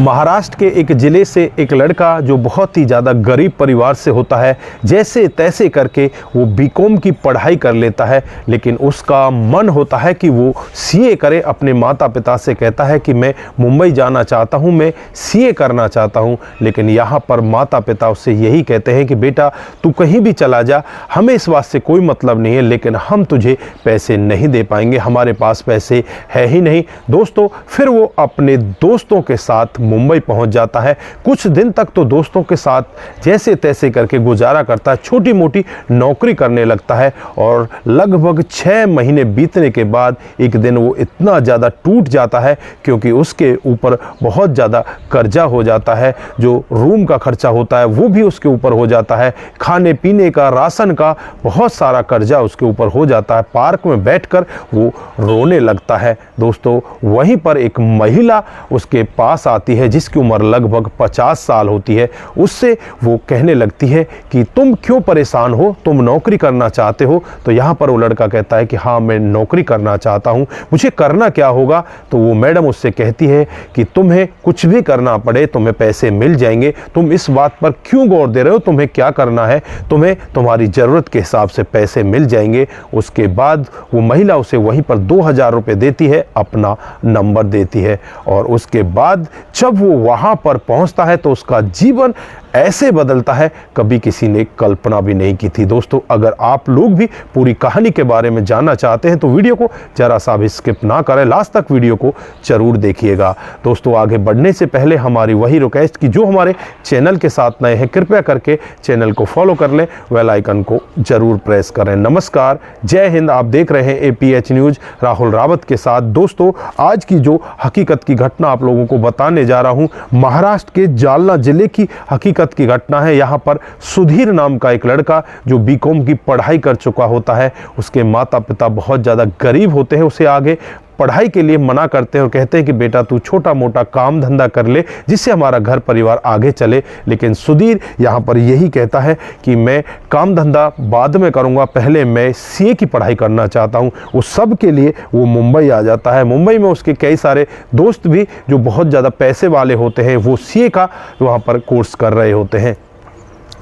महाराष्ट्र के एक ज़िले से एक लड़का जो बहुत ही ज़्यादा गरीब परिवार से होता है, जैसे तैसे करके वो बीकॉम की पढ़ाई कर लेता है, लेकिन उसका मन होता है कि वो सीए करे। अपने माता पिता से कहता है कि मैं मुंबई जाना चाहता हूँ, मैं सीए करना चाहता हूँ। लेकिन यहाँ पर माता पिता उससे यही कहते हैं कि बेटा तू कहीं भी चला जा, हमें इस बात से कोई मतलब नहीं है, लेकिन हम तुझे पैसे नहीं दे पाएंगे, हमारे पास पैसे है ही नहीं। दोस्तों, फिर वो अपने दोस्तों के साथ मुंबई पहुंच जाता है। कुछ दिन तक तो दोस्तों के साथ जैसे तैसे करके गुजारा करता है, छोटी मोटी नौकरी करने लगता है। और लगभग 6 महीने बीतने के बाद एक दिन वो इतना ज़्यादा टूट जाता है क्योंकि उसके ऊपर बहुत ज़्यादा कर्जा हो जाता है। जो रूम का खर्चा होता है वो भी उसके ऊपर हो जाता है, खाने पीने का, राशन का बहुत सारा कर्जा उसके ऊपर हो जाता है। पार्क में बैठकर वो रोने लगता है। दोस्तों, वहीं पर एक महिला उसके पास आती है जिसकी उम्र लगभग 50 साल होती है। उससे वो कहने लगती है कि तुम क्यों परेशान हो, तुम नौकरी करना चाहते हो? तो यहाँ पर वो लड़का कहता है कि हाँ, मैं नौकरी करना चाहता हूँ, मुझे करना क्या होगा? तो वो मैडम उससे कहती है कि तुम्हें कुछ भी करना पड़े, तुम्हें पैसे मिल जाएंगे, तुम इस बात पर क्यों गौर दे रहे हो? तुम्हें क्या करना है, तुम्हें तुम्हारी ज़रूरत के हिसाब से पैसे मिल जाएंगे। उसके बाद वो महिला उसे वहीं पर 2000 रुपये देती है, अपना नंबर देती है। और उसके बाद जब वो वहाँ पर पहुँचता है तो उसका जीवन ऐसे बदलता है कभी किसी ने कल्पना भी नहीं की थी। दोस्तों, अगर आप लोग भी पूरी कहानी के बारे में जानना चाहते हैं तो वीडियो को जरा सा भी स्किप ना करें, लास्ट तक वीडियो को जरूर देखिएगा। दोस्तों, आगे बढ़ने से पहले हमारी वही रिक्वेस्ट कि जो हमारे चैनल के साथ नए हैं कृपया करके चैनल को फॉलो कर लें, बेल आइकन को जरूर प्रेस करें। नमस्कार, जय हिंद। आप देख रहे हैं APH न्यूज़ राहुल रावत के साथ। दोस्तों, आज की जो हकीकत की घटना आप लोगों को बताने जा रहा हूँ, महाराष्ट्र के जालना जिले की हकीकत की घटना है। यहाँ पर सुधीर नाम का एक लड़का जो बीकॉम की पढ़ाई कर चुका होता है, उसके माता पिता बहुत ज़्यादा गरीब होते हैं, उसे आगे पढ़ाई के लिए मना करते हैं और कहते हैं कि बेटा तू छोटा मोटा काम धंधा कर ले जिससे हमारा घर परिवार आगे चले। लेकिन सुधीर यहाँ पर यही कहता है कि मैं काम धंधा बाद में करूँगा, पहले मैं सीए की पढ़ाई करना चाहता हूँ। उस सब के लिए वो मुंबई आ जाता है। मुंबई में उसके कई सारे दोस्त भी जो बहुत ज़्यादा पैसे वाले होते हैं, वो सीए का वहाँ पर कोर्स कर रहे होते हैं।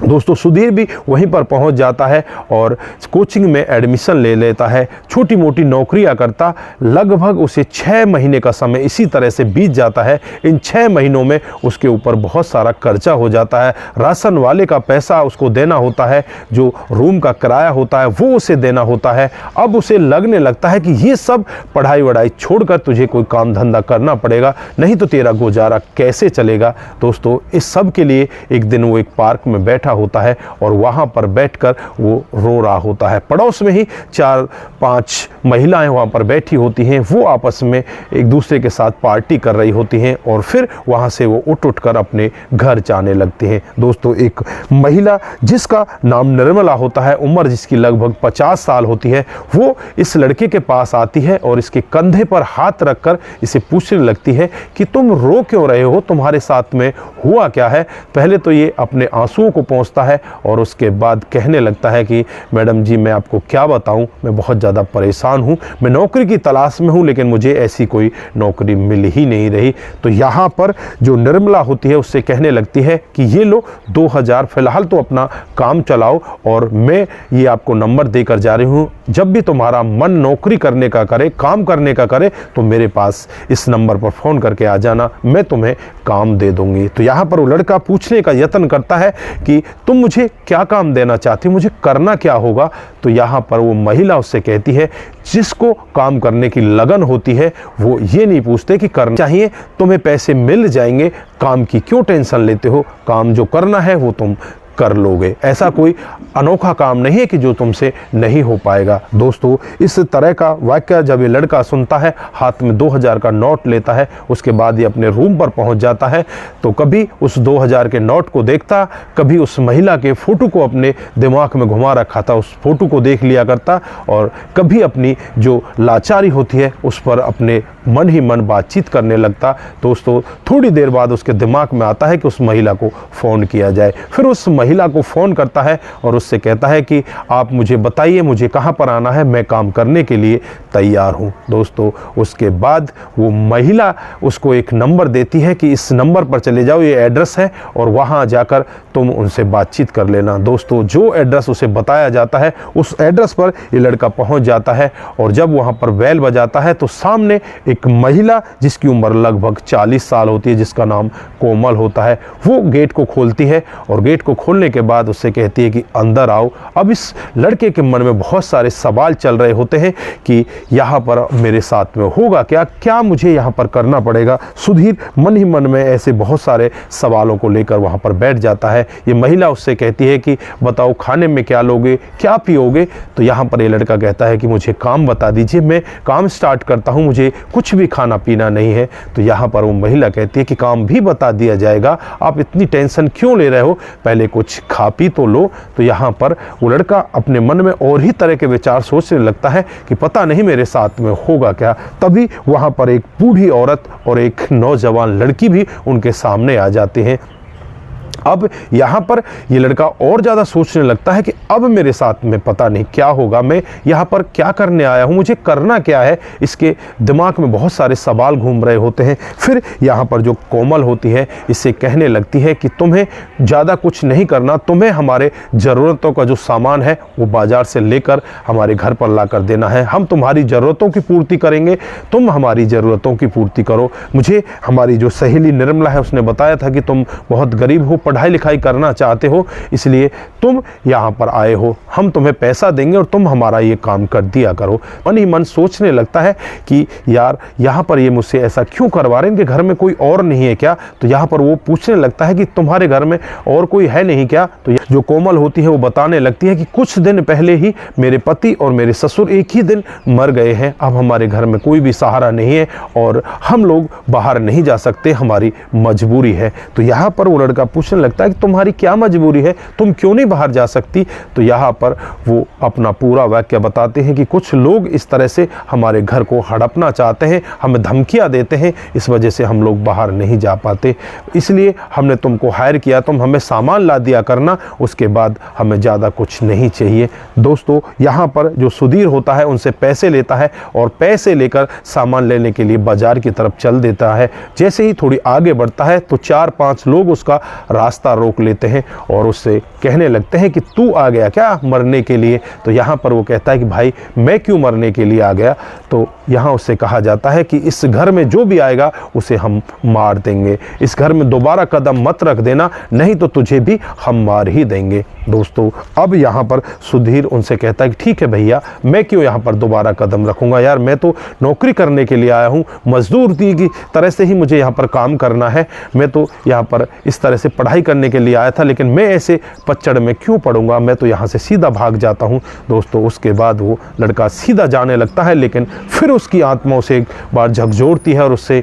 दोस्तों, सुधीर भी वहीं पर पहुंच जाता है और कोचिंग में एडमिशन ले लेता है, छोटी मोटी नौकरियां करता। लगभग उसे 6 महीने का समय इसी तरह से बीत जाता है। इन 6 महीनों में उसके ऊपर बहुत सारा खर्चा हो जाता है। राशन वाले का पैसा उसको देना होता है, जो रूम का किराया होता है वो उसे देना होता है। अब उसे लगने लगता है कि ये सब पढ़ाई वढ़ाई छोड़कर तुझे कोई काम धंधा करना पड़ेगा, नहीं तो तेरा गुजारा कैसे चलेगा। दोस्तों, इस सब के लिए एक दिन वो एक पार्क में बैठा होता है और वहां पर बैठकर वो रो रहा होता है। पड़ोस में ही 4-5 महिलाएं वहां पर बैठी होती हैं, वो आपस में एक दूसरे के साथ पार्टी कर रही होती हैं और फिर वहां से वो उठ कर अपने घर जाने लगते हैं। दोस्तों, एक महिला जिसका नाम निर्मला होता है, उम्र जिसकी लगभग 50 साल होती है, वो इस लड़के के पास आती है और इसके कंधे पर हाथ रखकर इसे पूछने लगती है कि तुम रो क्यों रहे हो, तुम्हारे साथ में हुआ क्या है? पहले तो ये अपने आंसुओं को पहुंचता है और उसके बाद कहने लगता है कि मैडम जी, मैं आपको क्या बताऊं, मैं बहुत ज़्यादा परेशान हूं, मैं नौकरी की तलाश में हूं, लेकिन मुझे ऐसी कोई नौकरी मिल ही नहीं रही। तो यहाँ पर जो निर्मला होती है उससे कहने लगती है कि ये लो 2000, फिलहाल तो अपना काम चलाओ और मैं ये आपको नंबर देकर जा रही हूँ। जब भी तुम्हारा मन नौकरी करने का करे, काम करने का करे, तो मेरे पास इस नंबर पर फ़ोन करके आ जाना, मैं तुम्हें काम दे दूंगी। तो यहाँ पर वो लड़का पूछने का यत्न करता है कि तुम मुझे क्या काम देना चाहती हो, मुझे करना क्या होगा? तो यहाँ पर वो महिला उससे कहती है जिसको काम करने की लगन होती है वो ये नहीं पूछते कि करना चाहिए, तुम्हें पैसे मिल जाएंगे, काम की क्यों टेंशन लेते हो, काम जो करना है वो तुम कर लोगे। ऐसा कोई अनोखा काम नहीं है कि जो तुमसे नहीं हो पाएगा। दोस्तों, इस तरह का वाक्य जब ये लड़का सुनता है, हाथ में 2000 का नोट लेता है, उसके बाद ये अपने रूम पर पहुंच जाता है। तो कभी उस 2000 के नोट को देखता, कभी उस महिला के फ़ोटो को अपने दिमाग में घुमा रखा था, उस फोटो को देख लिया करता और कभी अपनी जो लाचारी होती है उस पर अपने मन ही मन बातचीत करने लगता। दोस्तों थोड़ी देर बाद उसके दिमाग में आता है कि उस महिला को फ़ोन किया जाए। फिर उस महिला को फ़ोन करता है और उससे कहता है कि आप मुझे बताइए मुझे कहाँ पर आना है, मैं काम करने के लिए तैयार हूँ। दोस्तों उसके बाद वो महिला उसको एक नंबर देती है कि इस नंबर पर चले जाओ, ये एड्रेस है और वहाँ जाकर तुम उनसे बातचीत कर लेना। दोस्तों जो एड्रेस उसे बताया जाता है उस एड्रेस पर ये लड़का पहुँच जाता है और जब वहाँ पर बेल बजाता है तो सामने एक महिला जिसकी उम्र लगभग 40 साल होती है, जिसका नाम कोमल होता है, वो गेट को खोलती है और गेट को खोलने के बाद उससे कहती है कि अंदर आओ। अब इस लड़के के मन में बहुत सारे सवाल चल रहे होते हैं कि यहाँ पर मेरे साथ में होगा क्या, क्या मुझे यहाँ पर करना पड़ेगा। सुधीर मन ही मन में ऐसे बहुत सारे सवालों को लेकर वहाँ पर बैठ जाता है। ये महिला उससे कहती है कि बताओ खाने में क्या लोगे, क्या पियोगे। तो यहाँ पर ये लड़का कहता है कि मुझे काम बता दीजिए, मैं काम स्टार्ट करता हूँ, मुझे कुछ भी खाना पीना नहीं है। तो यहाँ पर वो महिला कहती है कि काम भी बता दिया जाएगा, आप इतनी टेंशन क्यों ले रहे हो, पहले कुछ खा पी तो लो। तो यहाँ पर वो लड़का अपने मन में और ही तरह के विचार सोचने लगता है कि पता नहीं मेरे साथ में होगा क्या। तभी वहाँ पर एक बूढ़ी औरत और एक नौजवान लड़की भी उनके सामने आ जाते हैं। अब यहाँ पर ये लड़का और ज़्यादा सोचने लगता है कि अब मेरे साथ में पता नहीं क्या होगा, मैं यहाँ पर क्या करने आया हूँ, मुझे करना क्या है। इसके दिमाग में बहुत सारे सवाल घूम रहे होते हैं। फिर यहाँ पर जो कोमल होती है इससे कहने लगती है कि तुम्हें ज़्यादा कुछ नहीं करना, तुम्हें हमारे ज़रूरतों का जो सामान है वो बाज़ार से लेकर हमारे घर पर ला कर देना है। हम तुम्हारी ज़रूरतों की पूर्ति करेंगे, तुम हमारी ज़रूरतों की पूर्ति करो। मुझे हमारी जो सहेली निर्मला है उसने बताया था कि तुम बहुत गरीब हो, पढ़ाई लिखाई करना चाहते हो, इसलिए तुम यहाँ पर आए हो, हम तुम्हें पैसा देंगे और तुम हमारा ये काम कर दिया करो। मन ही मन सोचने लगता है कि यार यहाँ पर ये मुझसे ऐसा क्यों करवा रहे हैं, इनके घर में कोई और नहीं है क्या। तो यहाँ पर वो पूछने लगता है कि तुम्हारे घर में और कोई है नहीं क्या। तो जो कोमल होती है वो बताने लगती है कि कुछ दिन पहले ही मेरे पति और मेरे ससुर एक ही दिन मर गए हैं, अब हमारे घर में कोई भी सहारा नहीं है और हम लोग बाहर नहीं जा सकते, हमारी मजबूरी है। तो यहाँ पर वो लड़का पूछने लगता है कि तुम्हारी क्या मजबूरी है, तुम क्यों नहीं बाहर जा सकती। तो यहाँ पर वो अपना पूरा वाक्य बताते हैं कि कुछ लोग इस तरह से हमारे घर को हड़पना चाहते हैं, हमें धमकियाँ देते हैं, इस वजह से हम लोग बाहर नहीं जा पाते, इसलिए हमने तुमको हायर किया, तुम हमें सामान ला दिया करना, उसके बाद हमें ज़्यादा कुछ नहीं चाहिए। दोस्तों यहाँ पर जो सुधीर होता है उनसे पैसे लेता है और पैसे लेकर सामान लेने के लिए बाजार की तरफ चल देता है। जैसे ही थोड़ी आगे बढ़ता है तो 4-5 लोग उसका रास्ता रोक लेते हैं और उससे कहने लगते हैं कि तू आ गया क्या मरने के लिए। तो यहाँ पर वो कहता है कि भाई मैं क्यों मरने के लिए आ गया। तो यहाँ उससे कहा जाता है कि इस घर में जो भी आएगा उसे हम मार देंगे, इस घर में दोबारा कदम मत रख देना, नहीं तो तुझे भी हम मार ही देंगे। दोस्तों अब यहाँ पर सुधीर उनसे कहता है कि ठीक है भैया, मैं क्यों यहाँ पर दोबारा कदम रखूँगा, यार मैं तो नौकरी करने के लिए आया हूँ, मजदूर की तरह से ही मुझे यहाँ पर काम करना है, मैं तो यहाँ पर इस तरह से पढ़ाई करने के लिए आया था, लेकिन मैं ऐसे पच्चड़ में क्यों पड़ूंगा, मैं तो यहाँ से सीधा भाग जाता हूँ। दोस्तों उसके बाद वो लड़का सीधा जाने लगता है, लेकिन फिर उसकी आत्मा उसे एक बार झकझोरती है और उससे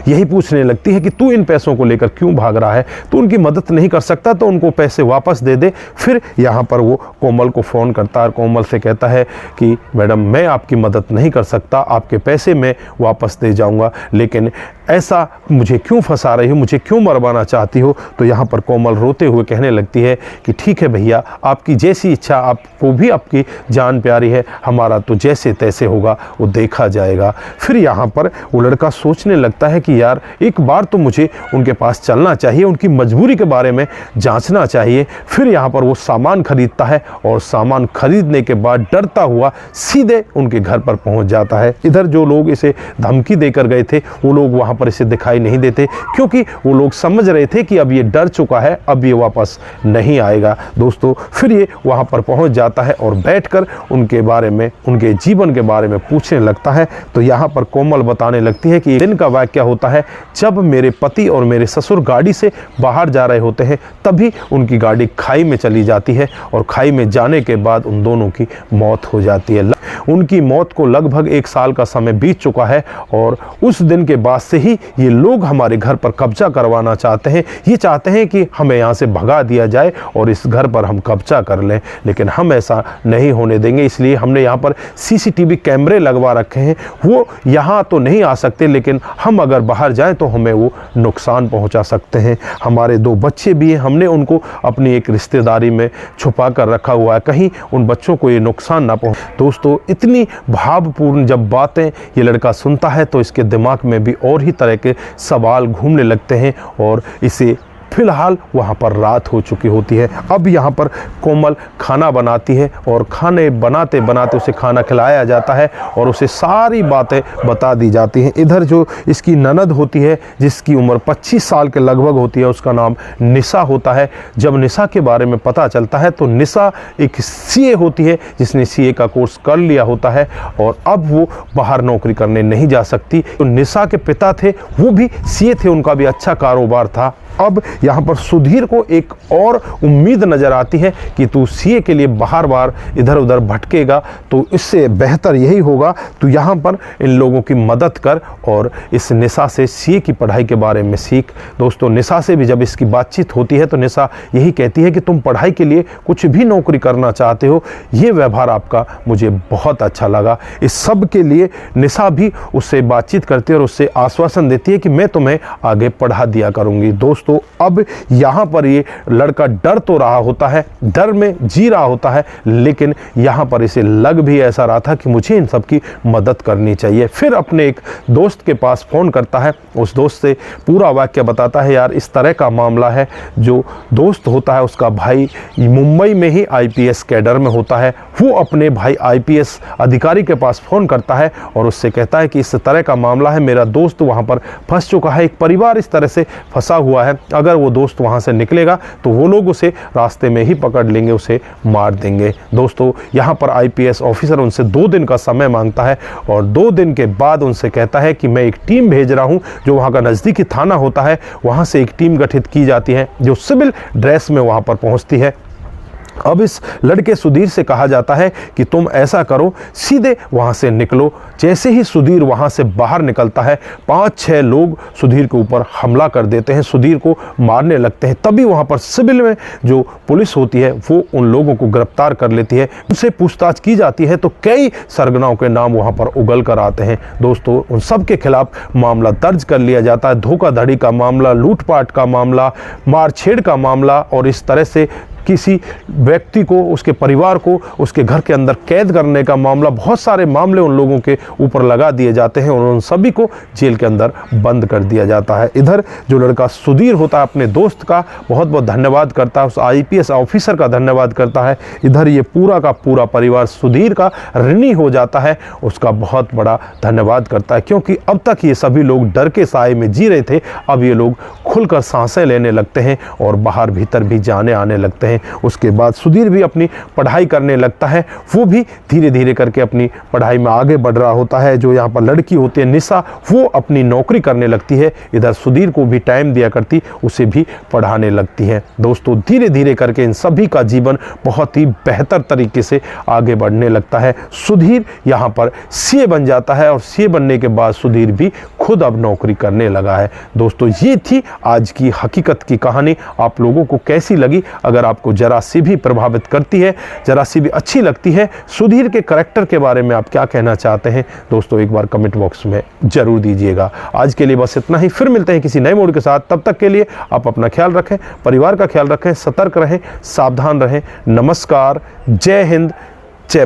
यही पूछने लगती है कि तू इन पैसों को लेकर क्यों भाग रहा है, तू उनकी मदद नहीं कर सकता तो उनको पैसे वापस दे दे। फिर यहाँ पर वो कोमल को फ़ोन करता है और कोमल से कहता है कि मैडम मैं आपकी मदद नहीं कर सकता, आपके पैसे मैं वापस दे जाऊँगा, लेकिन ऐसा मुझे क्यों फंसा रही हो, मुझे क्यों मरवाना चाहती हो। तो यहाँ पर कोमल रोते हुए कहने लगती है कि ठीक है भैया, आपकी जैसी इच्छा, आपको भी आपकी जान प्यारी है, हमारा तो जैसे तैसे होगा वो देखा जाएगा। फिर यहाँ पर वो लड़का सोचने लगता है कि यार एक बार तो मुझे उनके पास चलना चाहिए, उनकी मजबूरी के बारे में जांचना चाहिए। फिर यहाँ पर वो सामान खरीदता है और सामान खरीदने के बाद डरता हुआ सीधे उनके घर पर पहुंच जाता है। इधर जो लोग इसे धमकी देकर गए थे वो लोग वहाँ पर इसे दिखाई नहीं देते, क्योंकि वो लोग समझ रहे थे कि अब ये डर चुका है, अब ये वापस नहीं आएगा। दोस्तों फिर ये वहाँ पर पहुँच जाता है और बैठकर उनके बारे में, उनके जीवन के बारे में पूछने लगता है। तो यहाँ पर कोमल बताने लगती है कि दिन का वाक्य होता है जब मेरे पति और मेरे ससुर गाड़ी से बाहर जा रहे होते हैं, तभी उनकी गाड़ी खाई में चली जाती है और खाई में जाने के बाद उन दोनों की मौत हो जाती है। उनकी मौत को लगभग 1 साल का समय बीत चुका है और उस दिन के बाद से ही ये लोग हमारे घर पर कब्जा करवाना चाहते हैं। ये चाहते हैं कि हमें यहाँ से भगा दिया जाए और इस घर पर हम कब्जा कर लें, लेकिन हम ऐसा नहीं होने देंगे। इसलिए हमने यहाँ पर सीसीटीवी कैमरे लगवा रखे हैं। वो यहाँ तो नहीं आ सकते, लेकिन हम अगर बाहर जाएं तो हमें वो नुकसान पहुँचा सकते हैं। हमारे 2 बच्चे भी हैं, हमने उनको अपनी एक रिश्तेदारी में छुपा कर रखा हुआ है, कहीं उन बच्चों को ये नुकसान ना पहुँचे। दोस्तों, इतनी भावपूर्ण जब बातें ये लड़का सुनता है तो इसके दिमाग में भी और ही तरह के सवाल घूमने लगते हैं और इसे फिलहाल वहाँ पर रात हो चुकी होती है। अब यहाँ पर कोमल खाना बनाती है और खाने बनाते बनाते उसे खाना खिलाया जाता है और उसे सारी बातें बता दी जाती हैं। इधर जो इसकी ननद होती है, जिसकी उम्र 25 साल के लगभग होती है, उसका नाम निशा होता है। जब निशा के बारे में पता चलता है तो निशा एक सीए होती है, जिसने सीए का कोर्स कर लिया होता है और अब वो बाहर नौकरी करने नहीं जा सकती। तो निशा के पिता थे, वो भी सीए थे, उनका भी अच्छा कारोबार था। अब यहाँ पर सुधीर को एक और उम्मीद नज़र आती है कि तू सीए के लिए बाहर बार इधर उधर भटकेगा तो इससे बेहतर यही होगा तू यहाँ पर इन लोगों की मदद कर और इस निशा से सीए की पढ़ाई के बारे में सीख। दोस्तों, निशा से भी जब इसकी बातचीत होती है तो निशा यही कहती है कि तुम पढ़ाई के लिए कुछ भी नौकरी करना चाहते हो, ये व्यवहार आपका मुझे बहुत अच्छा लगा। इस सब के लिए निशा भी उससे बातचीत करती है और उससे आश्वासन देती है कि मैं तुम्हें आगे पढ़ा दिया करूँगी। दोस्तों, अब यहाँ पर ये लड़का डर तो रहा होता है, डर में जी रहा होता है, लेकिन यहाँ पर इसे लग भी ऐसा रहा था कि मुझे इन सब की मदद करनी चाहिए। फिर अपने एक दोस्त के पास फ़ोन करता है, उस दोस्त से पूरा वाक्य बताता है, यार इस तरह का मामला है। जो दोस्त होता है उसका भाई मुंबई में ही आईपीएस कैडर में होता है। वो अपने भाई आईपीएस अधिकारी के पास फ़ोन करता है और उससे कहता है कि इस तरह का मामला है, मेरा दोस्त वहाँ पर फंस चुका है, एक परिवार इस तरह से फंसा हुआ है, अगर वो दोस्त वहाँ से निकलेगा तो वो लोग उसे रास्ते में ही पकड़ लेंगे, उसे मार देंगे। दोस्तों, यहाँ पर आईपीएस ऑफिसर उनसे 2 दिन का समय मांगता है और 2 दिन के बाद उनसे कहता है कि मैं एक टीम भेज रहा हूँ, जो वहाँ का नज़दीकी थाना होता है, वहाँ से एक टीम गठित की जाती है जो सिविल ड्रेस में वहाँ पर पहुँचती है। अब इस लड़के सुधीर से कहा जाता है कि तुम ऐसा करो, सीधे वहाँ से निकलो। जैसे ही सुधीर वहाँ से बाहर निकलता है, 5-6 लोग सुधीर के ऊपर हमला कर देते हैं, सुधीर को मारने लगते हैं। तभी वहाँ पर सिविल में जो पुलिस होती है वो उन लोगों को गिरफ्तार कर लेती है। उनसे पूछताछ की जाती है तो कई सरगनाओं के नाम वहाँ पर उगल कर आते हैं। दोस्तों, उन सब के खिलाफ मामला दर्ज कर लिया जाता है। धोखाधड़ी का मामला, लूटपाट का मामला, मारछेड़ का मामला और इस तरह से किसी व्यक्ति को, उसके परिवार को उसके घर के अंदर कैद करने का मामला, बहुत सारे मामले उन लोगों के ऊपर लगा दिए जाते हैं और उन सभी को जेल के अंदर बंद कर दिया जाता है। इधर जो लड़का सुधीर होता है अपने दोस्त का बहुत बहुत धन्यवाद करता है, उस आईपीएस ऑफिसर का धन्यवाद करता है। इधर ये पूरा का पूरा परिवार सुधीर का ऋणी हो जाता है, उसका बहुत बड़ा धन्यवाद करता है, क्योंकि अब तक ये सभी लोग डर के साए में जी रहे थे, अब ये लोग खुलकर सांसें लेने लगते हैं और बाहर भीतर भी जाने आने लगते हैं। उसके बाद सुधीर भी अपनी पढ़ाई करने लगता है, वो भी धीरे धीरे करके अपनी पढ़ाई में आगे बढ़ रहा होता है। जो यहाँ पर लड़की होती है निशा, वो अपनी नौकरी करने लगती है, इधर सुधीर को भी टाइम दिया करती, उसे भी पढ़ाने लगती है। दोस्तों, धीरे धीरे करके इन सभी का जीवन बहुत ही बेहतर तरीके से आगे बढ़ने लगता है। सुधीर यहाँ पर सीए बन जाता है और सीए बनने के बाद सुधीर भी खुद अब नौकरी करने लगा है। दोस्तों, ये थी आज की हकीकत की कहानी। आप लोगों को कैसी लगी? अगर आपको जरा सी भी प्रभावित करती है, जरा सी भी अच्छी लगती है, सुधीर के करैक्टर के बारे में आप क्या कहना चाहते हैं, दोस्तों एक बार कमेंट बॉक्स में जरूर दीजिएगा। आज के लिए बस इतना ही, फिर मिलते हैं किसी नए मोड के साथ। तब तक के लिए आप अपना ख्याल रखें, परिवार का ख्याल रखें, सतर्क रहें, सावधान रहें। नमस्कार, जय हिंद,